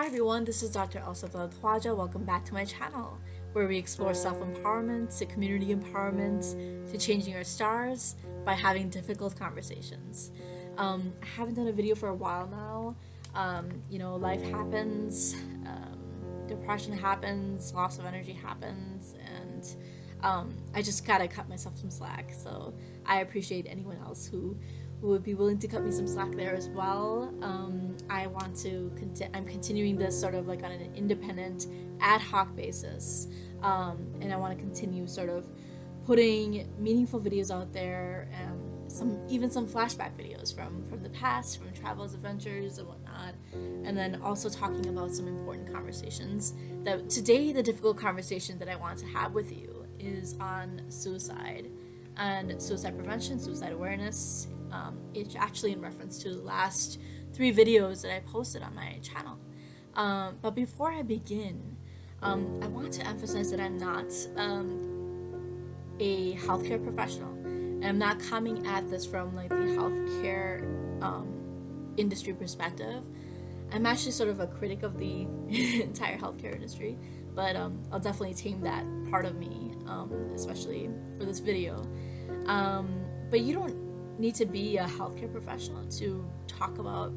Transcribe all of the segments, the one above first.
Hi everyone, this is Dr. Elsa Khwaja. Welcome back to my channel, where we explore self-empowerment to community empowerment to changing our stars by having difficult conversations. I haven't done a video for a while now. Life happens, depression happens, loss of energy happens, and I just gotta cut myself some slack. So I appreciate anyone else who would be willing to cut me some slack there as well. I'm continuing this sort of like on an independent ad hoc basis, and I want to continue sort of putting meaningful videos out there, even some flashback videos from the past, from travels, adventures, and whatnot, and then also talking about some important conversations. That today, the difficult conversation that I want to have with you is on suicide and suicide prevention, suicide awareness. It's actually in reference to the last 3 videos that I posted on my channel. But before I begin, I want to emphasize that I'm not a healthcare professional, and I'm not coming at this from like the healthcare industry perspective. I'm actually sort of a critic of the entire healthcare industry, but I'll definitely tame that part of me, especially for this video. But you don't need to be a healthcare professional to talk about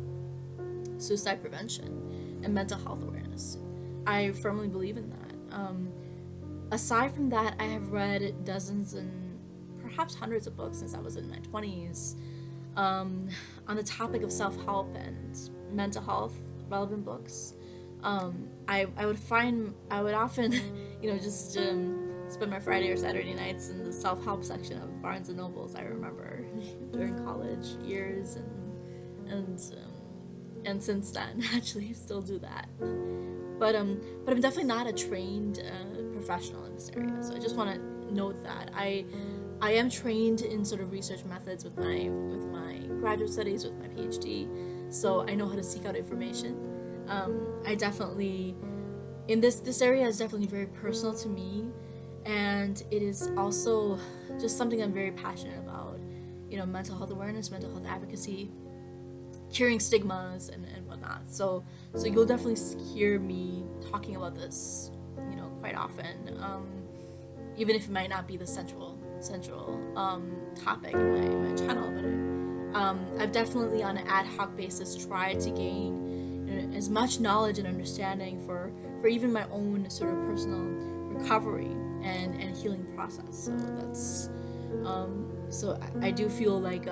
suicide prevention and mental health awareness. I firmly believe in that. Aside from that, I have read dozens and perhaps hundreds of books since I was in my 20s on the topic of self-help and mental health relevant books. I would often just spend my Friday or Saturday nights in the self-help section of Barnes and Nobles. I remember during college years, and since then actually still do that. But I'm definitely not a trained professional in this area. So I just want to note that I am trained in sort of research methods with my graduate studies, with my PhD. So I know how to seek out information. I definitely, in this area is definitely very personal to me. And it is also just something I'm very passionate about, mental health awareness, mental health advocacy, curing stigmas and whatnot. So you'll definitely hear me talking about this, quite often, even if it might not be the central topic in my channel. But I've definitely on an ad hoc basis tried to gain as much knowledge and understanding for even my own sort of personal recovery and healing process. So that's so I do feel like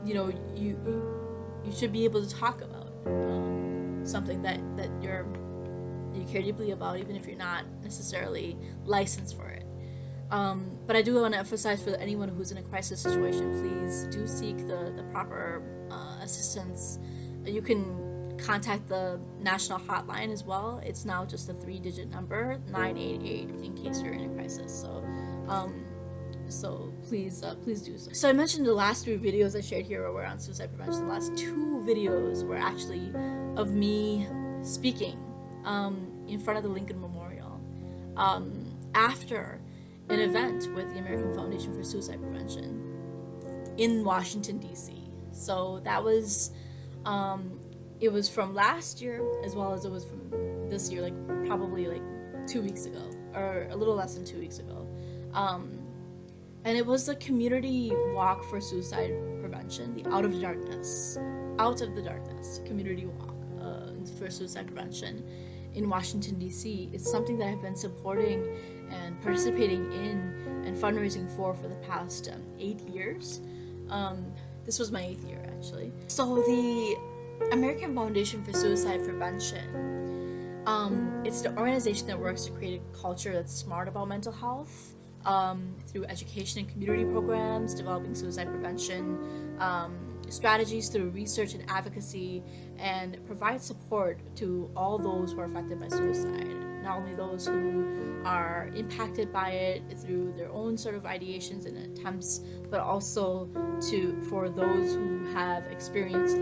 you should be able to talk about something that you care deeply about, even if you're not necessarily licensed for it. But I do want to emphasize for anyone who's in a crisis situation, please do seek the proper assistance. You can contact the national hotline as well. It's now just a 3-digit number, 988, in case you're in a crisis. So please do so. So I mentioned the last 3 videos I shared here were on suicide prevention. The last 2 videos were actually of me speaking in front of the Lincoln Memorial after an event with the American Foundation for Suicide Prevention in Washington, D.C. So that was it was from last year as well as it was from this year, like probably like 2 weeks ago, or a little less than 2 weeks ago. And it was the Community Walk for Suicide Prevention, the Out of the Darkness Community Walk for Suicide Prevention in Washington, D.C. It's something that I've been supporting and participating in and fundraising for the past 8 years. This was my 8th year, actually. So the American Foundation for Suicide Prevention, it's the organization that works to create a culture that's smart about mental health through education and community programs, developing suicide prevention strategies through research and advocacy, and provide support to all those who are affected by suicide. Not only those who are impacted by it through their own sort of ideations and attempts, but also for those who have experienced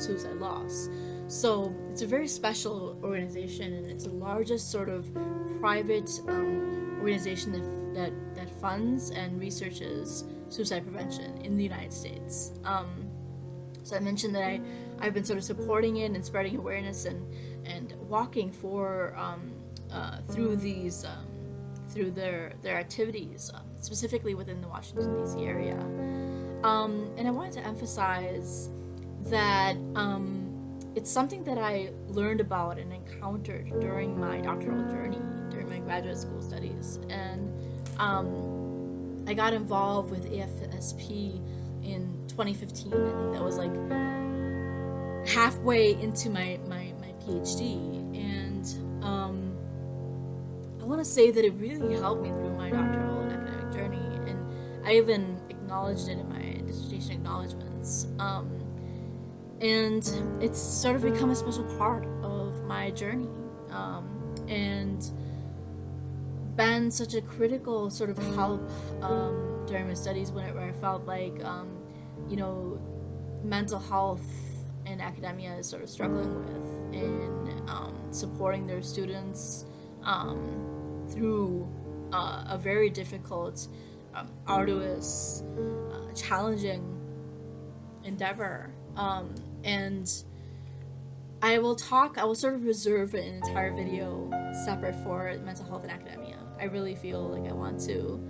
suicide loss. So it's a very special organization, and it's the largest sort of private organization that funds and researches suicide prevention in the United States. So I mentioned that I've been sort of supporting it and spreading awareness and walking for through these through their activities, specifically within the Washington D.C. area. And I wanted to emphasize that it's something that I learned about and encountered during my doctoral journey, during my graduate school studies. And I got involved with AFSP in 2015. I think that was like halfway into my PhD. And I want to say that it really helped me through my doctoral and academic journey. And I even acknowledged it in my dissertation acknowledgements. And it's sort of become a special part of my journey, and been such a critical sort of help during my studies where I felt like, mental health and academia is sort of struggling with, in supporting their students through a very difficult, arduous, challenging endeavor. And I will sort of reserve an entire video separate for mental health and academia. I really feel like I want to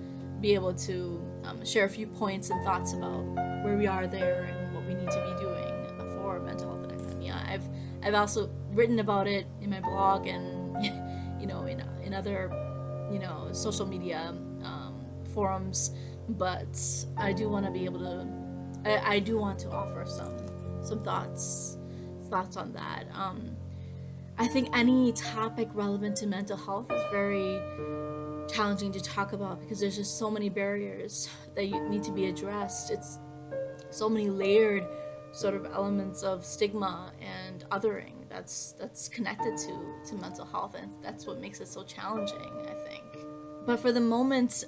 be able to share a few points and thoughts about where we are there and what we need to be doing for mental health and academia. I've also written about it in my blog and in other social media forums, but I do want to be able to I do want to offer some thoughts on that. I think any topic relevant to mental health is very challenging to talk about because there's just so many barriers that need to be addressed. It's so many layered sort of elements of stigma and othering that's connected to mental health, and that's what makes it so challenging, I think. But for the moment,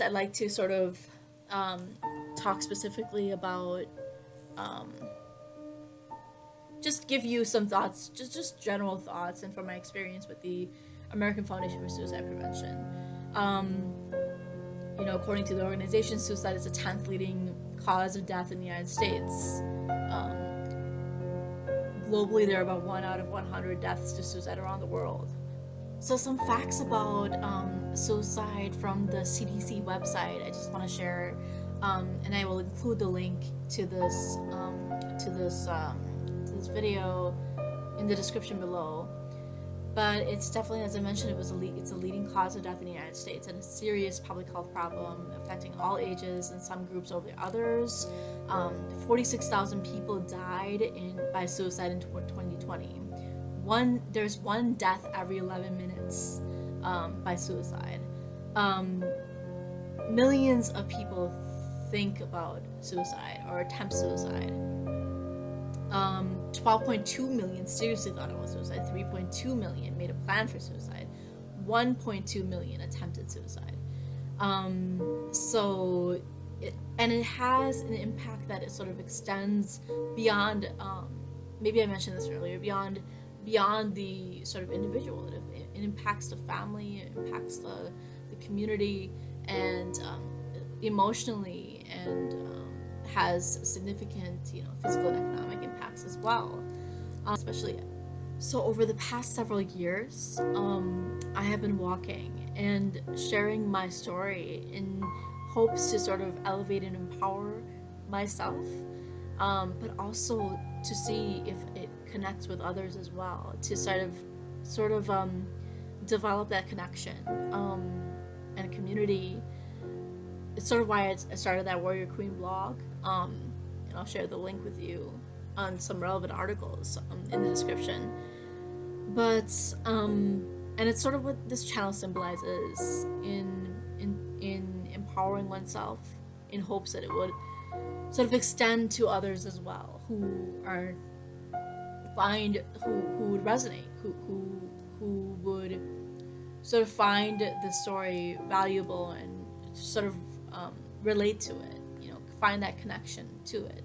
I'd like to sort of talk specifically about just give you some thoughts, just general thoughts, and from my experience with the American Foundation for Suicide Prevention. According to the organization, suicide is the 10th leading cause of death in the United States. Globally, there are about 1 out of 100 deaths to suicide around the world. So some facts about suicide from the CDC website I just want to share, and I will include the link to this video in the description below. But it's definitely, as I mentioned, it's a leading cause of death in the United States, and a serious public health problem affecting all ages and some groups over others. 46,000 people died by suicide in 2020. There's one death every 11 minutes by suicide. Millions of people think about suicide or attempt suicide. 12.2 million seriously thought about suicide. 3.2 million made a plan for suicide. 1.2 million attempted suicide. It has an impact that it sort of extends beyond. Maybe I mentioned this earlier. Beyond the sort of individual. It impacts the family. It impacts the community, and emotionally, and has significant, physical and economic impacts as well, especially. So over the past several years, I have been walking and sharing my story in hopes to sort of elevate and empower myself, but also to see if it connects with others as well, to sort of develop that connection and community. It's sort of why I started that Warrior Queen blog, and I'll share the link with you on some relevant articles in the description. But and it's sort of what this channel symbolizes in empowering oneself, in hopes that it would sort of extend to others as well, who would resonate, who would sort of find the story valuable and sort of relate to it, find that connection to it.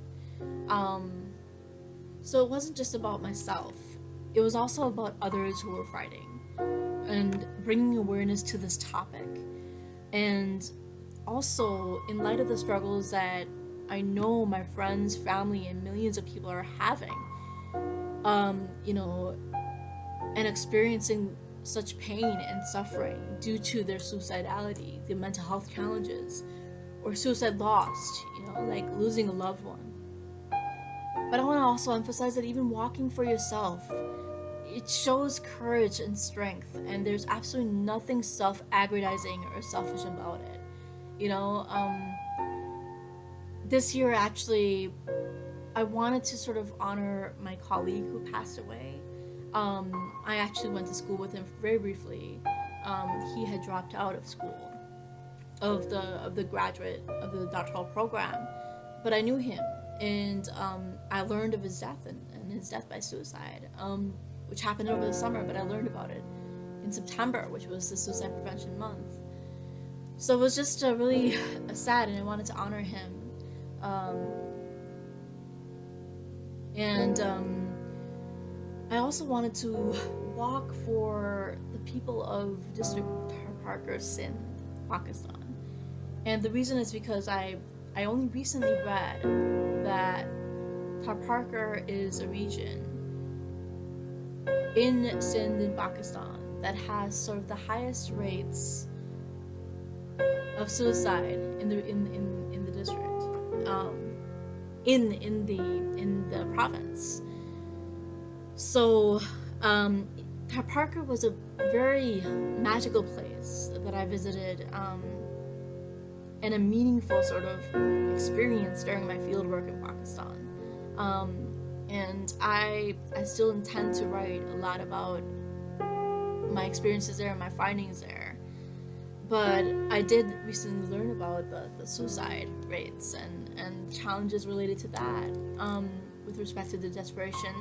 So it wasn't just about myself, it was also about others who were fighting and bringing awareness to this topic. And also, in light of the struggles that I know my friends, family, and millions of people are having, and experiencing such pain and suffering due to their suicidality, the mental health challenges, or suicide loss, like losing a loved one. But I want to also emphasize that even walking for yourself, it shows courage and strength, and there's absolutely nothing self-aggrandizing or selfish about it. This year actually, I wanted to sort of honor my colleague who passed away. I actually went to school with him very briefly. He had dropped out of school, of the graduate of the doctoral program, but I knew him, and I learned of his death and his death by suicide, which happened over the summer, but I learned about it in September, which was the Suicide Prevention Month. So it was just really sad, and I wanted to honor him. I also wanted to walk for the people of District Parker, Sindh, Pakistan. And the reason is because I only recently read that Parker is a region in Sindh in Pakistan that has sort of the highest rates of suicide in the district, in the province. So Parker was a very magical place that I visited, and a meaningful sort of experience during my fieldwork in Pakistan. And I still intend to write a lot about my experiences there and my findings there. But I did recently learn about the suicide rates and challenges related to that, with respect to the desperation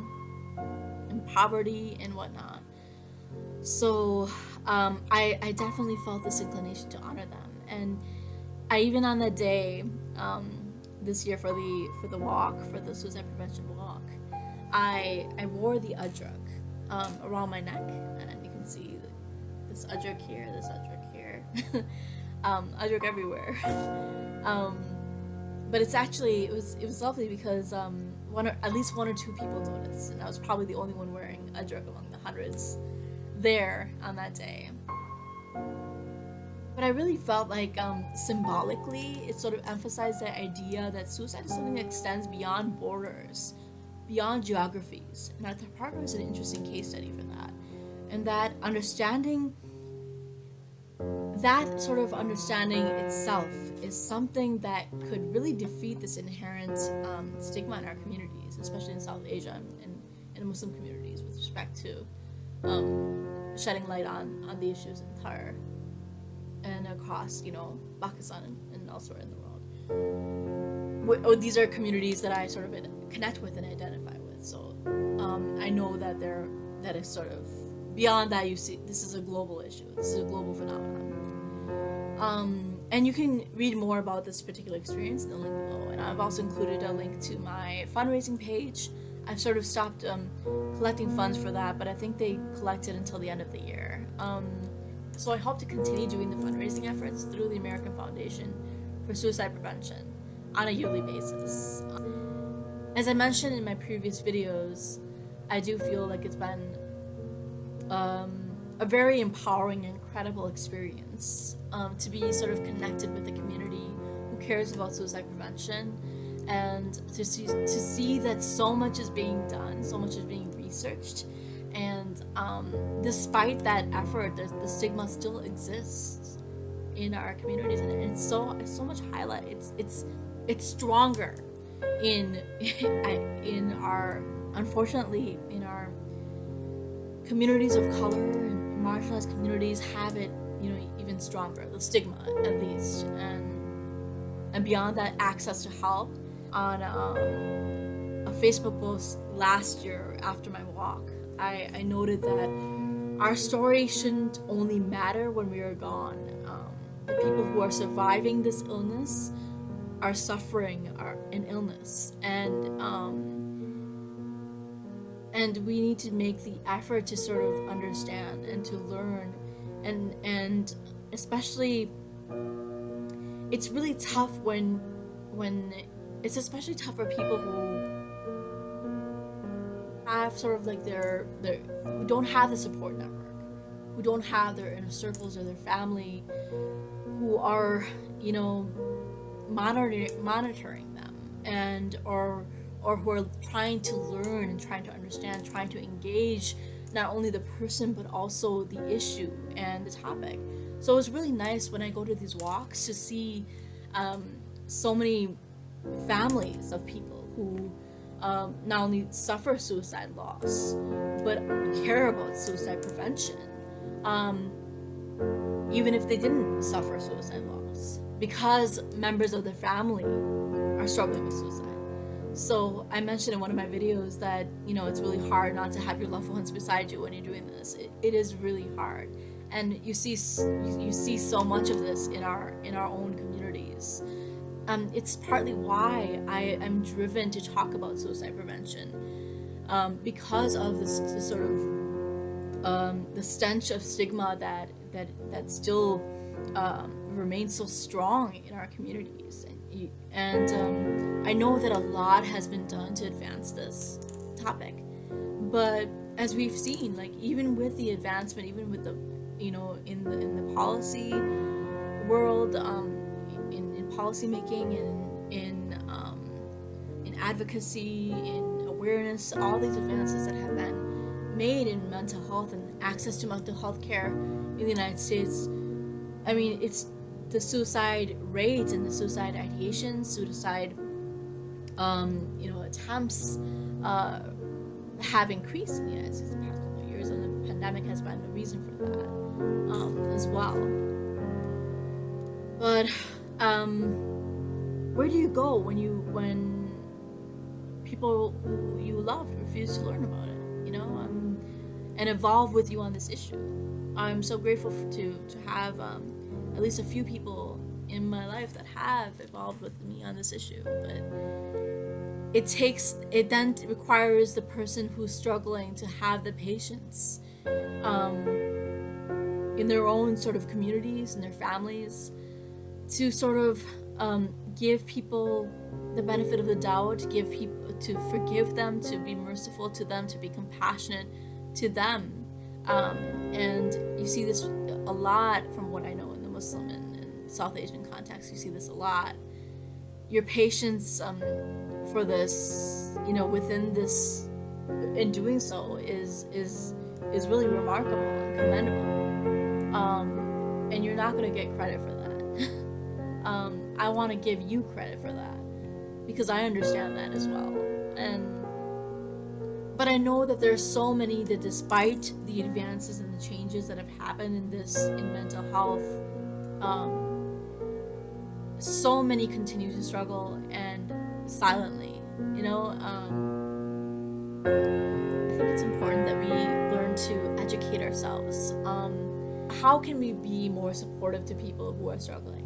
and poverty and whatnot. So I definitely felt this inclination to honor them. And I even on that day, this year for the walk, for the suicide prevention walk, I wore the ajrak around my neck, and you can see this ajrak here, this ajrak here, ajrak everywhere. But it's actually it was lovely because at least one or two people noticed, and I was probably the only one wearing ajrak among the hundreds there on that day. But I really felt like symbolically it sort of emphasized the idea that suicide is something that extends beyond borders, beyond geographies. And Dr. Parker is an interesting case study for that. And that understanding, that sort of understanding itself is something that could really defeat this inherent stigma in our communities, especially in South Asia and in Muslim communities, with respect to shedding light on the issues in Thar and across, Pakistan and elsewhere in the world. These are communities that I sort of connect with and identify with. So I know that that is sort of beyond that. You see, this is a global issue. This is a global phenomenon. And you can read more about this particular experience in the link below. And I've also included a link to my fundraising page. I've sort of stopped collecting funds for that, but I think they collected until the end of the year. So I hope to continue doing the fundraising efforts through the American Foundation for Suicide Prevention on a yearly basis. As I mentioned in my previous videos, I do feel like it's been a very empowering and incredible experience to be sort of connected with the community who cares about suicide prevention, and to see that so much is being done, so much is being researched. And despite that effort, the stigma still exists in our communities, and it's so much highlight. It's stronger in our, unfortunately, in our communities of color and marginalized communities have it, even stronger. The stigma, at least, and beyond that, access to help. On a Facebook post last year after my walk, I noted that our story shouldn't only matter when we are gone. The people who are surviving this illness are suffering an illness, and we need to make the effort to sort of understand and to learn, and especially it's really tough when it's especially tough for people who have sort of like who don't have the support network, who don't have their inner circles or their family, who are, you know, monitoring them, and or who are trying to learn and trying to understand, trying to engage not only the person but also the issue and the topic. So it's really nice when I go to these walks to see so many families of people who not only suffer suicide loss but care about suicide prevention, even if they didn't suffer suicide loss, because members of their family are struggling with suicide. So I mentioned in one of my videos that, you know, it's really hard not to have your loved ones beside you when you're doing this. It is really hard, and you see so much of this in our own communities. It's partly why I am driven to talk about suicide prevention, because of this sort of the stench of stigma that still remains so strong in our communities. And I know that a lot has been done to advance this topic, but as we've seen, like even with the advancement, even with the, you know, in the policy world, in policy making, in advocacy, in awareness, all these advances that have been made in mental health and access to mental health care in the United States, I mean, it's the suicide rates and the suicide ideation, suicide, you know, attempts have increased in the United States the past couple of years, and the pandemic has been the reason for that as well. But where do you go when people who you loved refuse to learn about it, you know, and evolve with you on this issue? I'm so grateful to have at least a few people in my life that have evolved with me on this issue, but it then requires the person who's struggling to have the patience in their own sort of communities and their families to sort of give people the benefit of the doubt, give people, to forgive them, to be merciful to them, to be compassionate to them. And you see this a lot from what I know in the Muslim and South Asian context. You see this a lot. Your patience for this, you know, within this, in doing so, is really remarkable and commendable. And you're not going to get credit for that. I want to give you credit for that, because I understand that as well. But I know that there's so many that, despite the advances and the changes that have happened in mental health, so many continue to struggle, and silently, you know. I think it's important that we learn to educate ourselves. How can we be more supportive to people who are struggling?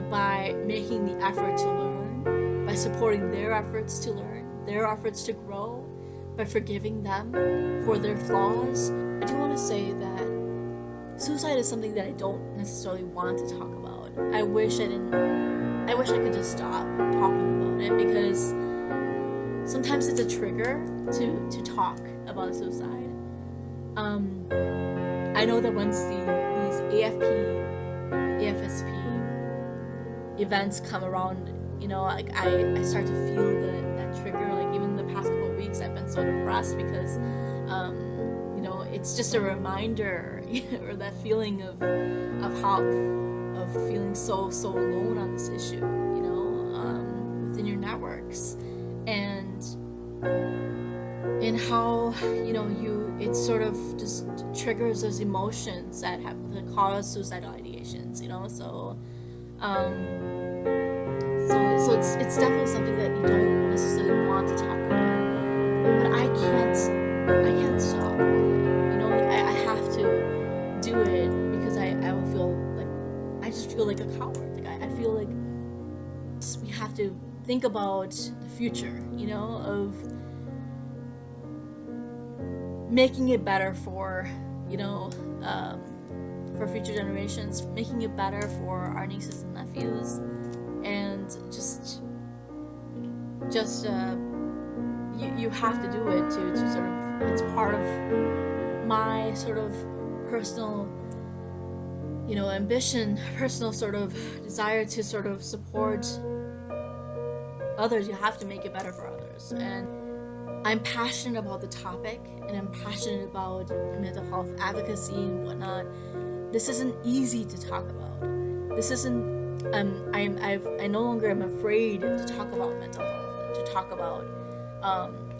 By making the effort to learn, by supporting their efforts to learn, their efforts to grow, by forgiving them for their flaws. I do want to say that suicide is something that I don't necessarily want to talk about. I wish I could just stop talking about it, because sometimes it's a trigger to talk about suicide. I know that once these AFSP events come around, you know, like I start to feel that trigger. Like even the past couple of weeks, I've been so depressed because, you know, it's just a reminder, or that feeling of feeling so alone on this issue, you know, within your networks, and how, you know, it sort of just triggers those emotions that cause suicidal ideations, you know. So it's definitely something that you don't necessarily want to talk about, but I can't stop with it, you know. Like I have to do it, because I will feel like, I just feel like a coward. Like I feel like we have to think about the future, you know, of making it better for, you know, for future generations, making it better for our nieces and nephews, and just you have to do it to sort of, it's part of my sort of personal, ambition, personal sort of desire to sort of support others. You have to make it better for others. And I'm passionate about the topic, and I'm passionate about mental health advocacy and whatnot. This isn't easy to talk about. This isn't, I no longer am afraid to talk about mental health, to talk about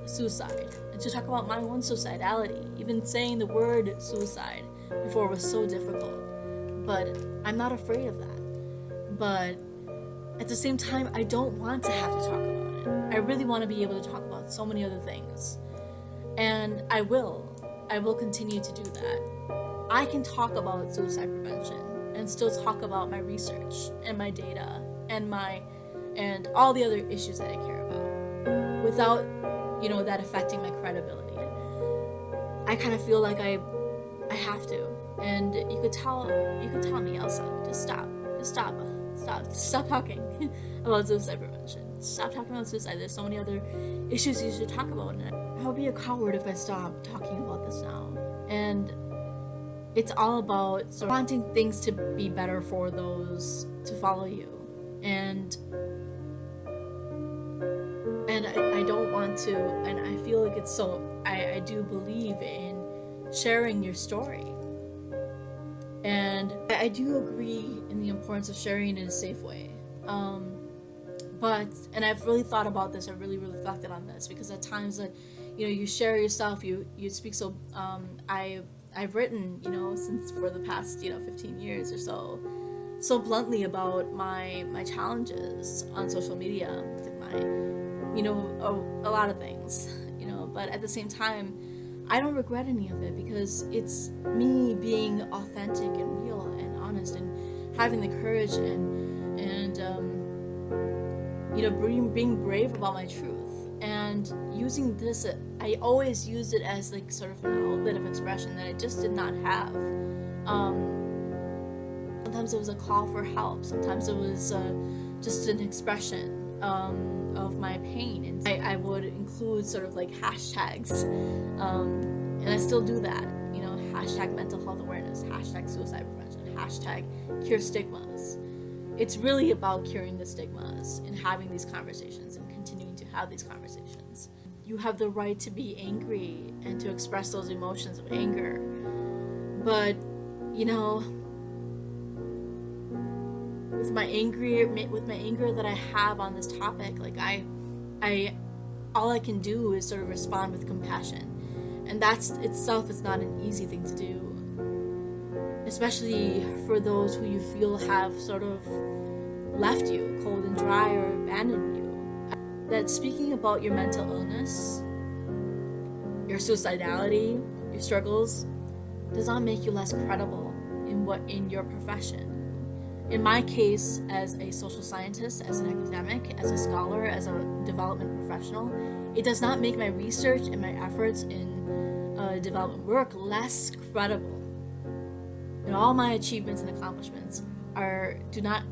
suicide, and to talk about my own suicidality. Even saying the word suicide before was so difficult, but I'm not afraid of that. But at the same time, I don't want to have to talk about it. I really want to be able to talk about so many other things, and I will continue to do that. I can talk about suicide prevention and still talk about my research and my data and all the other issues that I care about without that affecting my credibility. I kind of feel like I have to, and you could tell me, Elsa, just stop talking about suicide prevention. Stop talking about suicide. There's so many other issues you should talk about, and I would be a coward if I stopped talking about this now. And it's all about sort of wanting things to be better for those to follow you, and I don't want to, and I feel like it's so, I do believe in sharing your story, and I do agree in the importance of sharing in a safe way. And I've really thought about this, I really reflected on this, because at times that, you share yourself, you speak so, I've written, since for the past, 15 years or so bluntly about my challenges on social media, a lot of things, but at the same time, I don't regret any of it, because it's me being authentic and real and honest, and having the courage and being brave about my truth, and using this. I always used it as like sort of an outlet of expression that I just did not have. Sometimes it was a call for help. Sometimes it was just an expression of my pain, and I would include sort of like hashtags, and I still do that. Hashtag mental health awareness, hashtag suicide prevention, hashtag cure stigmas. It's really about curing the stigmas and having these conversations and continuing to have these conversations. You have the right to be angry and to express those emotions of anger, but with my anger that I have on this topic, like I all I can do is sort of respond with compassion, and that's itself is not an easy thing to do, especially for those who you feel have sort of left you cold and dry or abandoned you. That speaking about your mental illness, your suicidality, your struggles, does not make you less credible in your profession. In my case, as a social scientist, as an academic, as a scholar, as a development professional, it does not make my research and my efforts in development work less credible. And all my achievements and accomplishments do not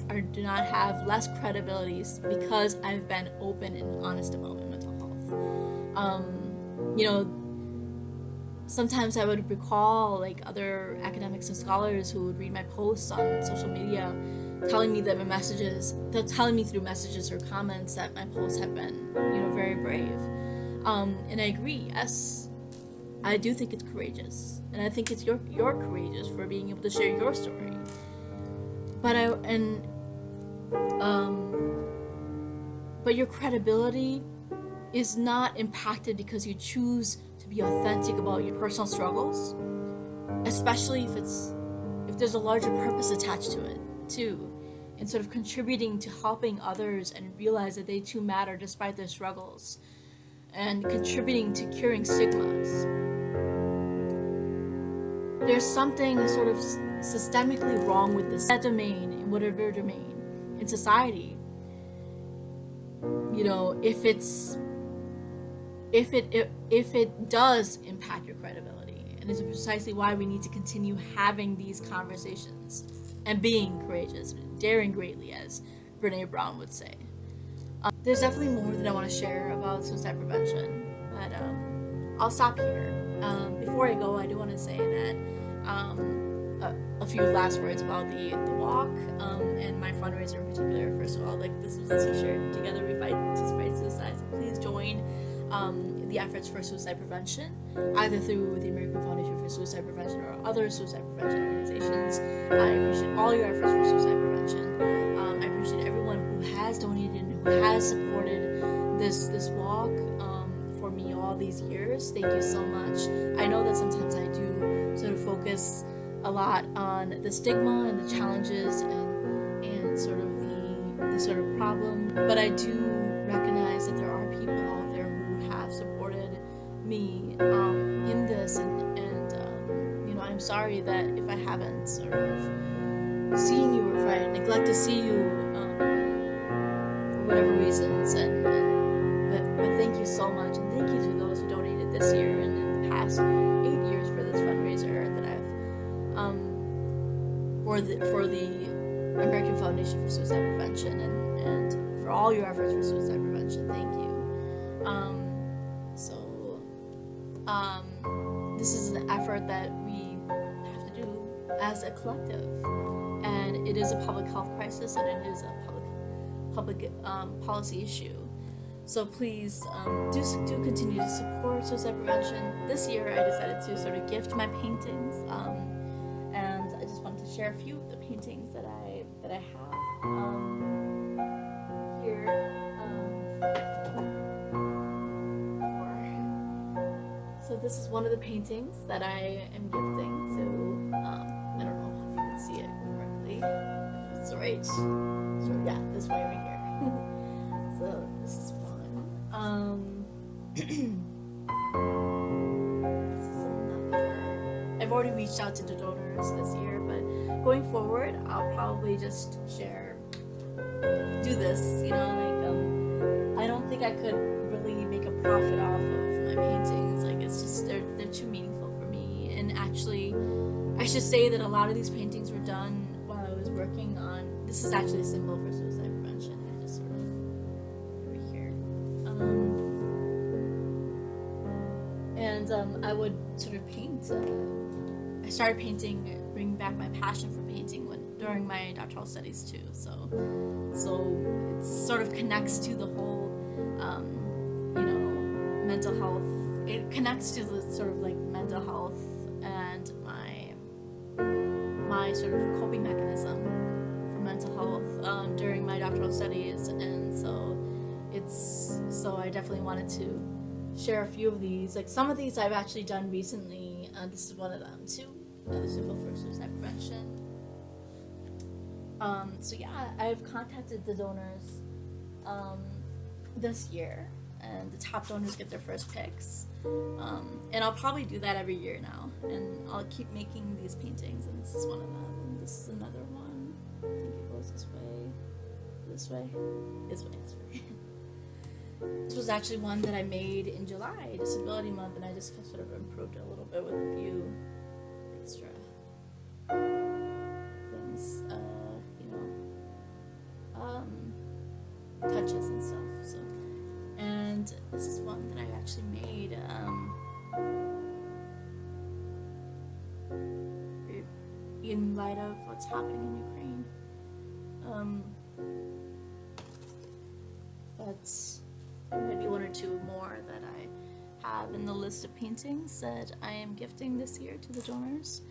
have less credibility because I've been open and honest about my mental health. Sometimes I would recall like other academics and scholars who would read my posts on social media, telling me through messages or comments that my posts have been, very brave. And I agree. Yes, I do think it's courageous, and I think it's you're courageous for being able to share your story. But your credibility is not impacted because you choose to be authentic about your personal struggles, especially if there's a larger purpose attached to it too, and sort of contributing to helping others and realize that they too matter despite their struggles, and contributing to curing stigmas. There's something sort of systemically wrong with that domain, in whatever domain in society. If it does impact your credibility, and it's precisely why we need to continue having these conversations and being courageous, daring greatly, as Brene Brown would say. There's definitely more that I want to share about suicide prevention, But I'll stop here. Before I go, I do want to say that a few last words about the walk and my fundraiser in particular. First of all, like, this was a t-shirt, Together We Fight to Fight Suicide, so please join the efforts for suicide prevention, either through the American Foundation for Suicide Prevention or other suicide prevention organizations. I appreciate all your efforts for suicide prevention. I appreciate everyone who has donated and who has supported this walk for me all these years. Thank you so much. I know that sometimes I do sort of focus a lot on the stigma and the challenges and sort of the sort of problem, but I do recognize that there are people out there who have supported me in this, and you know, I'm sorry that if I haven't sort of seen you, or if I neglect to see you for whatever reasons, but thank you so much, and thank you to those who donated this year and in the past 8 years for this fundraiser that I've for the American Foundation for Suicide Prevention, and for all your efforts for suicide prevention. Thank you. This is an effort that we have to do as a collective, and it is a public health crisis, and it is a public policy issue. So please do continue to support suicide prevention. This year I decided to sort of gift my paintings, and I just wanted to share a few of the paintings that I have here. So this is one of the paintings that I am gifting to, I don't know if you can see it correctly. It's right. So yeah, this way right here. So this is one. This is another. I've already reached out to the donors this year, but going forward, I'll probably just do this, you know, like, I don't think I could really make a profit off of my paintings. Like, it's just, they're too meaningful for me. And actually, I should say that a lot of these paintings were done while I was working on, this is actually a symbol for suicide prevention. I just sort of, over here. I would sort of paint, I started painting, bringing back my passion for painting during my doctoral studies too. So it sort of connects to the whole, you know, mental health. It connects to the sort of like mental health and my sort of coping mechanism for mental health during my doctoral studies, and so I definitely wanted to share a few of these. Like, some of these I've actually done recently. This is one of them too. Another symbol for suicide prevention. So yeah, I've contacted the donors this year, and the top donors get their first picks. And I'll probably do that every year now, and I'll keep making these paintings, and this is one of them. This is another one. I think it goes this way, this way, this way, this way. This was actually one that I made in July, Disability Month, and I just sort of improved it a little bit with a few extra things, you know, touches and stuff. So, and this is one that I actually made in light of what's happening in Ukraine. But there might be one or two more that I have in the list of paintings that I am gifting this year to the donors.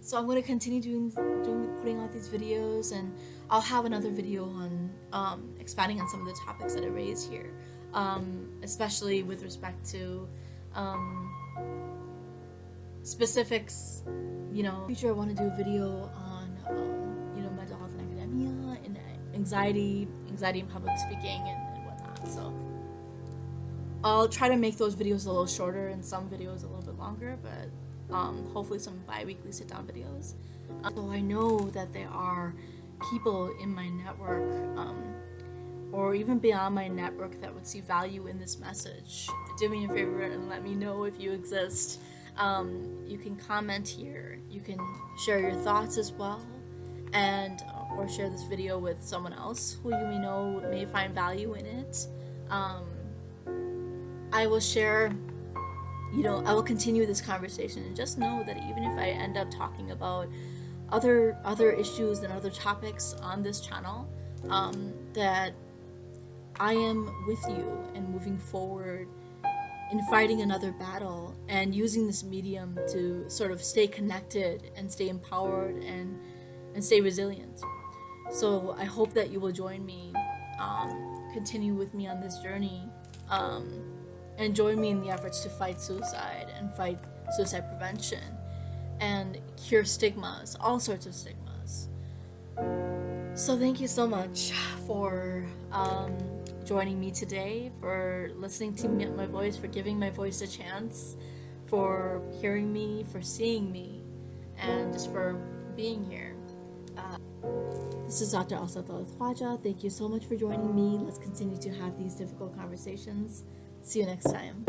So I'm going to continue putting out these videos, and I'll have another video on expanding on some of the topics that I raised here, especially with respect to specifics. You know, in the future I want to do a video on you know, mental health in academia and anxiety in public speaking and whatnot. So I'll try to make those videos a little shorter and some videos a little bit longer, but hopefully some bi-weekly sit-down videos. So I know that there are people in my network, or even beyond my network, that would see value in this message. Do me a favor and let me know if you exist. You can comment here, you can share your thoughts as well, and or share this video with someone else who you may know may find value in it. I will share, I will continue this conversation, and just know that even if I end up talking about other issues and other topics on this channel, that I am with you and moving forward in fighting another battle and using this medium to sort of stay connected and stay empowered and stay resilient. So I hope that you will join me, continue with me on this journey, and join me in the efforts to fight suicide and fight suicide prevention and cure stigmas, all sorts of stigmas. So thank you so much for joining me today, for listening to my voice, for giving my voice a chance, for hearing me, for seeing me, and just for being here. This is Dr. Asata Khwaja. Thank you so much for joining me. Let's continue to have these difficult conversations. See you next time.